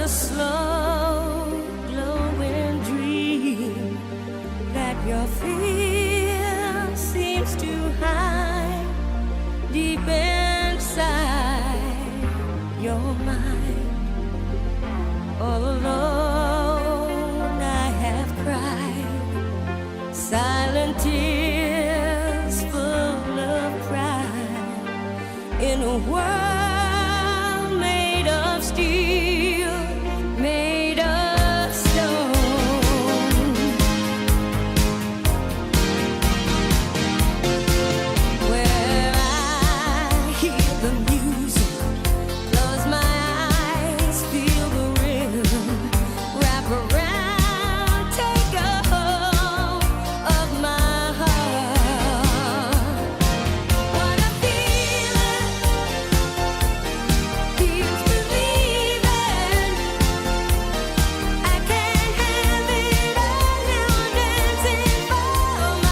a slow glowing dream that your fear seems to hide deep inside your mind. All alone I have cried silent tears full of pride in a world